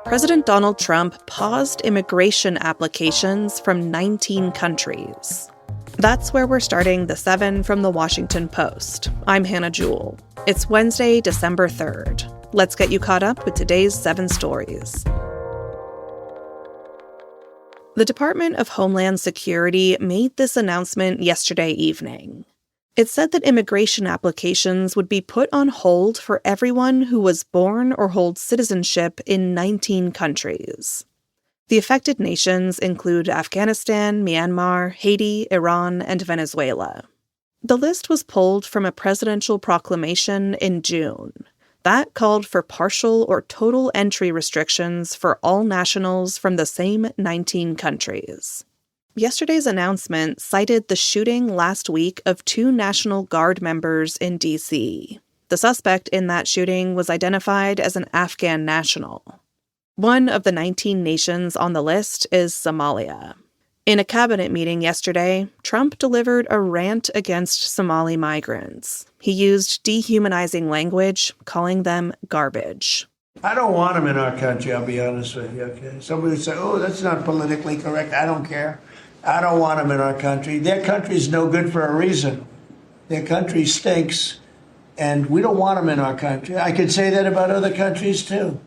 President Donald Trump paused immigration applications from 19 countries. That's where we're starting the 7 from the Washington Post. I'm Hannah Jewell. It's Wednesday, December 3rd. Let's get you caught up with today's 7 stories. The Department of Homeland Security made this announcement yesterday evening. It said that immigration applications would be put on hold for everyone who was born or holds citizenship in 19 countries. The affected nations include Afghanistan, Myanmar, Haiti, Iran, and Venezuela. The list was pulled from a presidential proclamation in June. That called for partial or total entry restrictions for all nationals from the same 19 countries. Yesterday's announcement cited the shooting last week of 2 National Guard members in D.C. The suspect in that shooting was identified as an Afghan national. One of the 19 nations on the list is Somalia. In a cabinet meeting yesterday, Trump delivered a rant against Somali migrants. He used dehumanizing language, calling them garbage. I don't want them in our country, I'll be honest with you, okay? Somebody would say, oh, that's not politically correct. I don't care. I don't want them in our country. Their country's no good for a reason. Their country stinks, and we don't want them in our country. I could say that about other countries, too.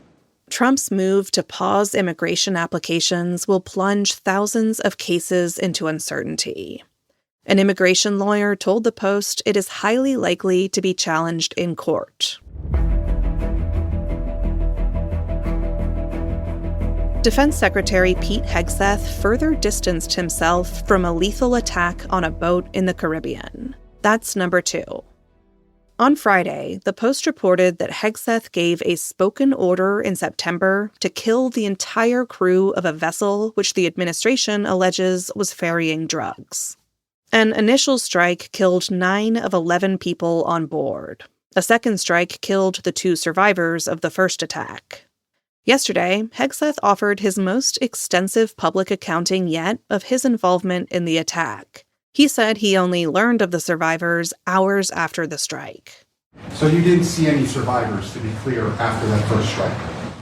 Trump's move to pause immigration applications will plunge thousands of cases into uncertainty. An immigration lawyer told the Post it is highly likely to be challenged in court. Defense Secretary Pete Hegseth further distanced himself from a lethal attack on a boat in the Caribbean. That's number 2. On Friday, the Post reported that Hegseth gave a spoken order in September to kill the entire crew of a vessel which the administration alleges was ferrying drugs. An initial strike killed 9 of 11 people on board. A second strike killed the 2 survivors of the first attack. Yesterday, Hegseth offered his most extensive public accounting yet of his involvement in the attack. He said he only learned of the survivors hours after the strike. So you didn't see any survivors, to be clear, after that first strike?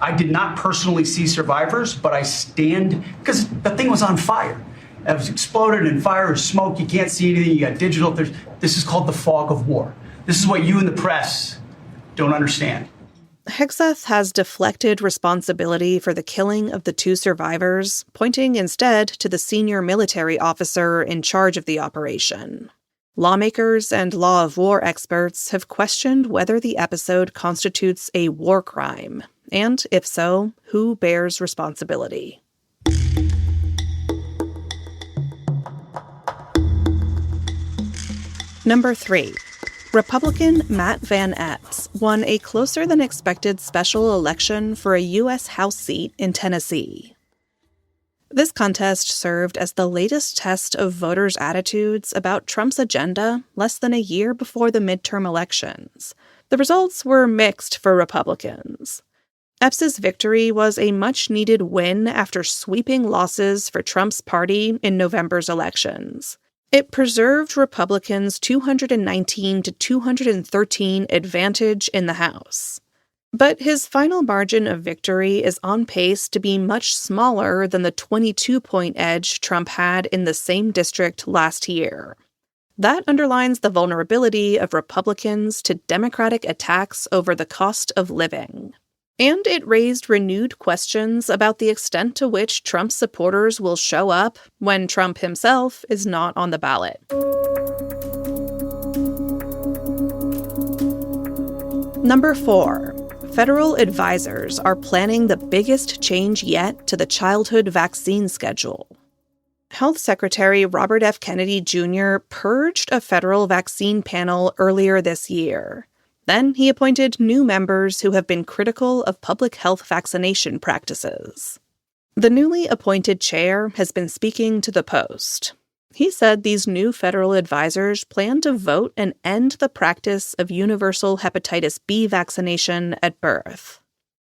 I did not personally see survivors, but I stand, because the thing was on fire. It was exploded in fire or smoke. You can't see anything. You got digital. This is called the fog of war. This is what you in the press don't understand. Hegseth has deflected responsibility for the killing of the 2 survivors, pointing instead to the senior military officer in charge of the operation. Lawmakers and law of war experts have questioned whether the episode constitutes a war crime, and if so, who bears responsibility. Number 3. Republican Matt Van Etz won a closer-than-expected special election for a U.S. House seat in Tennessee. This contest served as the latest test of voters' attitudes about Trump's agenda less than a year before the midterm elections. The results were mixed for Republicans. Etz's victory was a much-needed win after sweeping losses for Trump's party in November's elections. It preserved Republicans' 219 to 213 advantage in the House. But his final margin of victory is on pace to be much smaller than the 22-point edge Trump had in the same district last year. That underlines the vulnerability of Republicans to Democratic attacks over the cost of living. And it raised renewed questions about the extent to which Trump's supporters will show up when Trump himself is not on the ballot. Number 4. Federal advisors are planning the biggest change yet to the childhood vaccine schedule. Health Secretary Robert F. Kennedy Jr. purged a federal vaccine panel earlier this year. Then he appointed new members who have been critical of public health vaccination practices. The newly appointed chair has been speaking to the Post. He said these new federal advisors plan to vote and end the practice of universal hepatitis B vaccination at birth.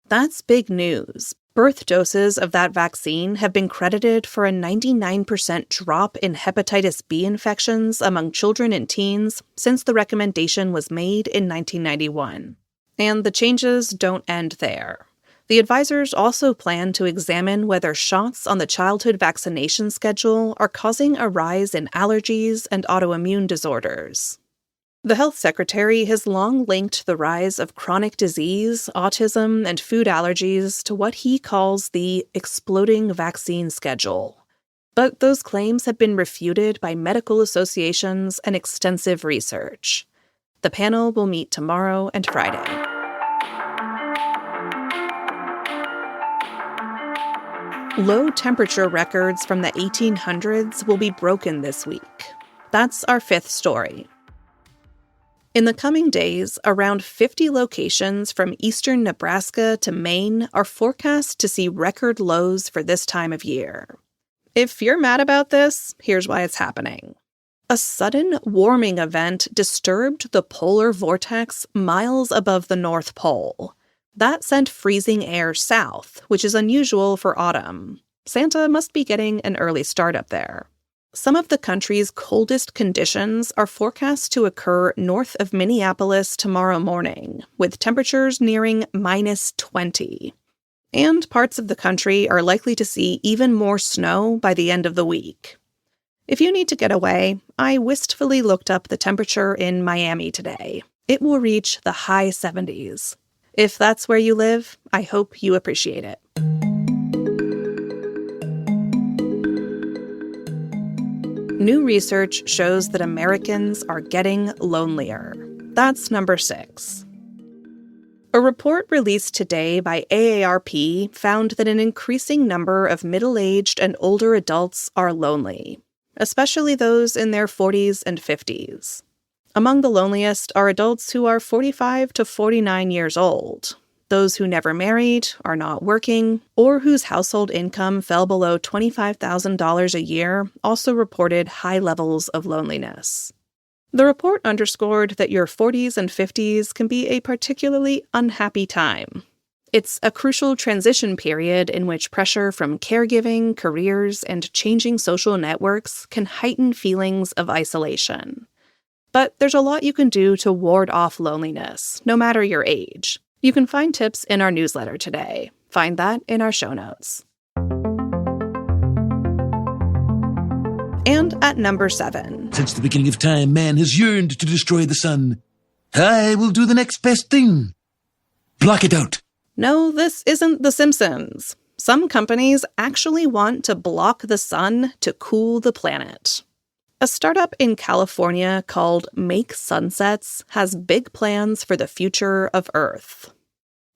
That's big news. Birth doses of that vaccine have been credited for a 99% drop in hepatitis B infections among children and teens since the recommendation was made in 1991. And the changes don't end there. The advisors also plan to examine whether shots on the childhood vaccination schedule are causing a rise in allergies and autoimmune disorders. The health secretary has long linked the rise of chronic disease, autism, and food allergies to what he calls the exploding vaccine schedule. But those claims have been refuted by medical associations and extensive research. The panel will meet tomorrow and Friday. Low temperature records from the 1800s will be broken this week. That's our fifth story. In the coming days, around 50 locations from eastern Nebraska to Maine are forecast to see record lows for this time of year. If you're mad about this, here's why it's happening. A sudden warming event disturbed the polar vortex miles above the North Pole. That sent freezing air south, which is unusual for autumn. Santa must be getting an early start up there. Some of the country's coldest conditions are forecast to occur north of Minneapolis tomorrow morning, with temperatures nearing -20. And parts of the country are likely to see even more snow by the end of the week. If you need to get away, I wistfully looked up the temperature in Miami today. It will reach the high 70s. If that's where you live, I hope you appreciate it. New research shows that Americans are getting lonelier. That's number 6. A report released today by AARP found that an increasing number of middle-aged and older adults are lonely, especially those in their 40s and 50s. Among the loneliest are adults who are 45 to 49 years old, those who never married, are not working, or whose household income fell below $25,000 a year also reported high levels of loneliness. The report underscored that your 40s and 50s can be a particularly unhappy time. It's a crucial transition period in which pressure from caregiving, careers, and changing social networks can heighten feelings of isolation. But there's a lot you can do to ward off loneliness, no matter your age. You can find tips in our newsletter today. Find that in our show notes. And at number 7. Since the beginning of time, man has yearned to destroy the sun. I will do the next best thing. Block it out. No, this isn't The Simpsons. Some companies actually want to block the sun to cool the planet. A startup in California called Make Sunsets has big plans for the future of Earth.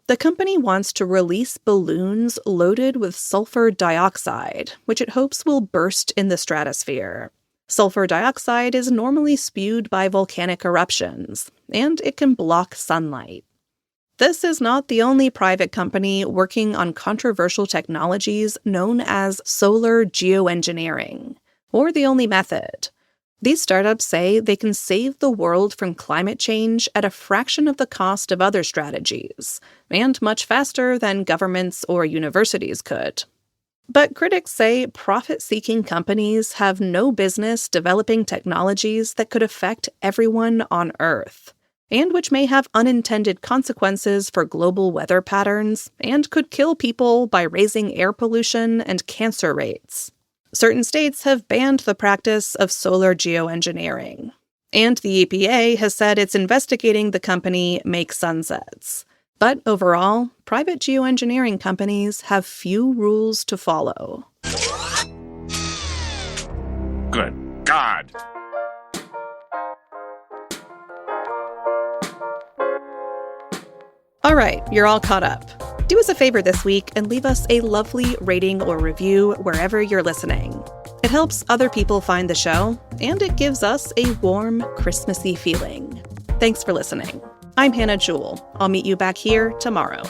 The company wants to release balloons loaded with sulfur dioxide, which it hopes will burst in the stratosphere. Sulfur dioxide is normally spewed by volcanic eruptions, and it can block sunlight. This is not the only private company working on controversial technologies known as solar geoengineering, or the only method. These startups say they can save the world from climate change at a fraction of the cost of other strategies, and much faster than governments or universities could. But critics say profit-seeking companies have no business developing technologies that could affect everyone on Earth, and which may have unintended consequences for global weather patterns and could kill people by raising air pollution and cancer rates. Certain states have banned the practice of solar geoengineering, and the EPA has said it's investigating the company Make Sunsets. But overall, private geoengineering companies have few rules to follow. Good God! All right, you're all caught up. Do us a favor this week and leave us a lovely rating or review wherever you're listening. It helps other people find the show, and it gives us a warm, Christmassy feeling. Thanks for listening. I'm Hannah Jewell. I'll meet you back here tomorrow.